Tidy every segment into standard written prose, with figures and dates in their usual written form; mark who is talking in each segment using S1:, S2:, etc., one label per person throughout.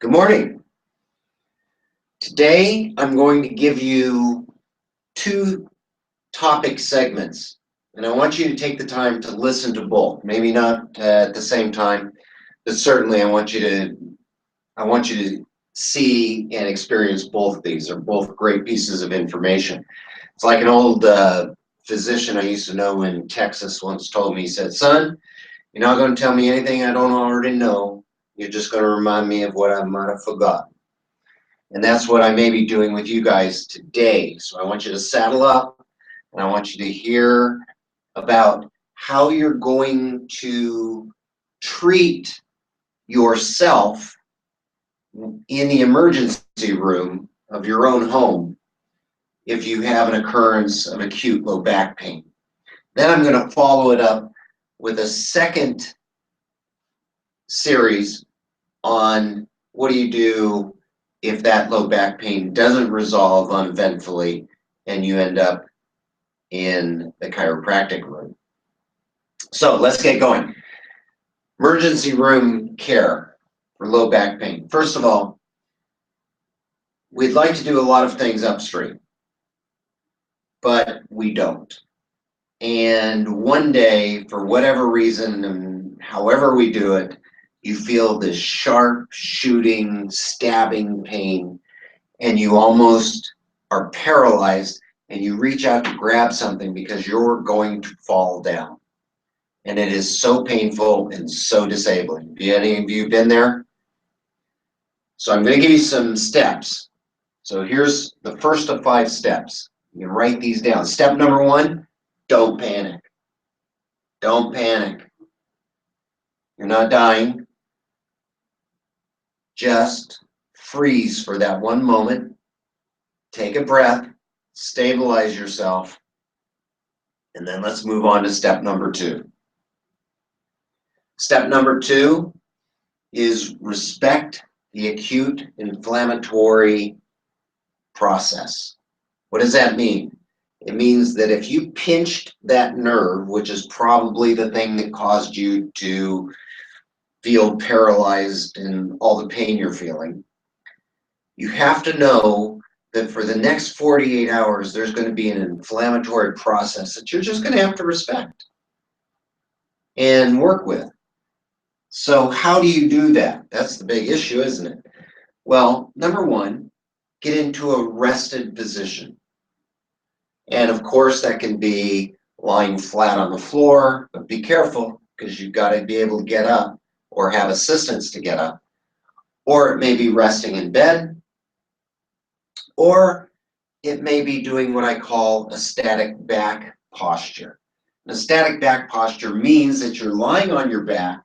S1: Good morning. Today, I'm going to give you two topic segments, and I want you to take the time to listen to both. Maybe not at the same time, but certainly I want you to see and experience both of these. They're both great pieces of information. It's like an old physician I used to know in Texas once told me. He said, "Son, you're not going to tell me anything I don't already know. You're just going to remind me of what I might have forgotten." And that's what I may be doing with you guys today. So I want you to saddle up and I want you to hear about how you're going to treat yourself in the emergency room of your own home if you have an occurrence of acute low back pain. Then I'm going to follow it up with a second series on what do you do if that low back pain doesn't resolve uneventfully and you end up in the chiropractic room. So let's get going. Emergency room care for low back pain. First of all, we'd like to do a lot of things upstream, but we don't. And one day, for whatever reason, and however we do it, you feel this sharp, shooting, stabbing pain, and you almost are paralyzed, and you reach out to grab something because you're going to fall down. And it is so painful and so disabling. Have any of you been there? So I'm going to give you some steps. So here's the first of 5 steps. You can write these down. Step number 1, don't panic. Don't panic. You're not dying. Just freeze for that one moment. Take a breath, stabilize yourself, and then let's move on to step number 2. Step number 2 is respect the acute inflammatory process. What does that mean? It means that if you pinched that nerve, which is probably the thing that caused you to feel paralyzed and all the pain you're feeling, you have to know that for the next 48 hours, there's going to be an inflammatory process that you're just going to have to respect and work with. So how do you do that? That's the big issue, isn't it? Well, number 1, get into a rested position. And of course, that can be lying flat on the floor, but be careful because you've got to be able to get up or have assistance to get up. Or it may be resting in bed, or it may be doing what I call a static back posture. And a static back posture means that you're lying on your back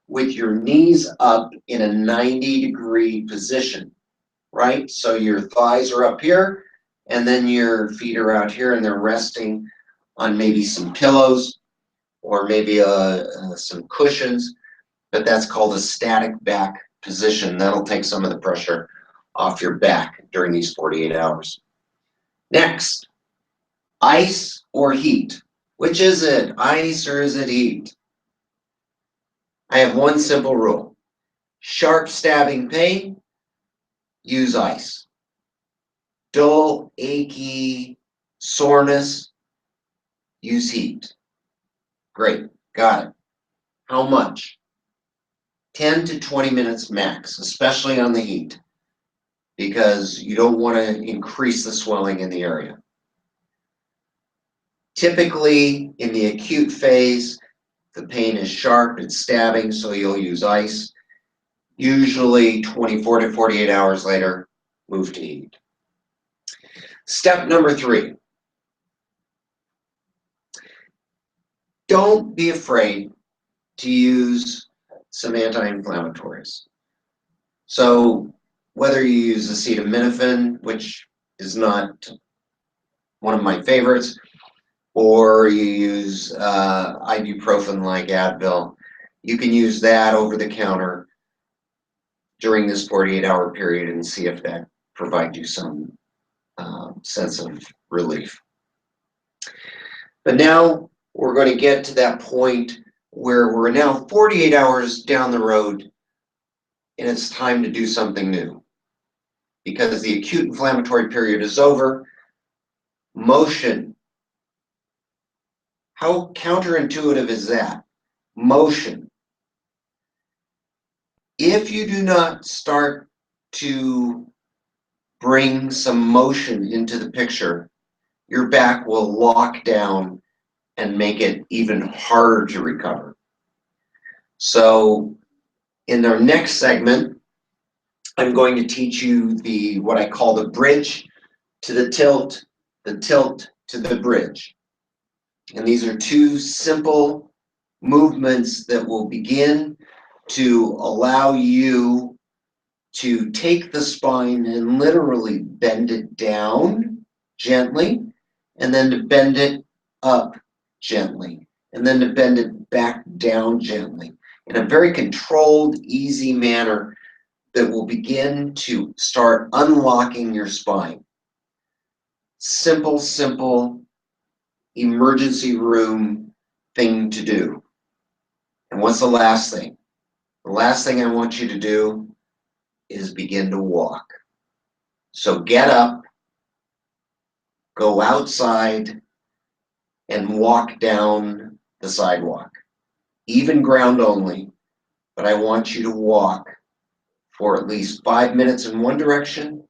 S1: with your knees up in a 90-degree position, right? So your thighs are up here, and then your feet are out here, and they're resting on maybe some pillows or maybe some cushions, but that's called a static back position. That'll take some of the pressure off your back during these 48 hours. Next, ice or heat. Which is it, ice or is it heat? I have one simple rule. Sharp stabbing pain, use ice. Dull, achy, soreness, use heat. Great, got it. How much? 10 to 20 minutes max, especially on the heat, because you don't want to increase the swelling in the area. Typically, in the acute phase, the pain is sharp, it's stabbing, so you'll use ice. Usually 24 to 48 hours later, move to heat. Step number 3. Don't be afraid to use some anti-inflammatories. So whether you use acetaminophen, which is not one of my favorites, or you use ibuprofen like Advil, you can use that over the counter during this 48-hour period and see if that provides you some sense of relief. But now we're going to get to that point where we're now 48 hours down the road and it's time to do something new. Because the acute inflammatory period is over, motion. How counterintuitive is that? Motion. If you do not start to bring some motion into the picture, your back will lock down and make it even harder to recover. So in our next segment, I'm going to teach you what I call the bridge to the tilt to the bridge. And these are two simple movements that will begin to allow you to take the spine and literally bend it down gently, and then to bend it up gently, and then to bend it back down gently in a very controlled, easy manner that will begin to start unlocking your spine. Simple, simple emergency room thing to do. And what's the last thing? The last thing I want you to do is begin to walk. So get up, go outside, and walk down the sidewalk. Even ground only, but I want you to walk for at least 5 minutes in one direction,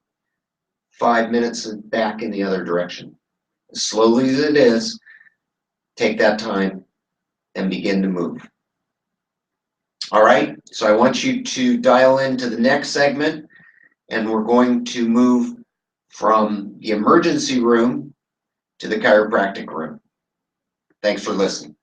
S1: 5 minutes back in the other direction. As slowly as it is, take that time and begin to move. All right, so I want you to dial into the next segment, and we're going to move from the emergency room to the chiropractic room. Thanks for listening.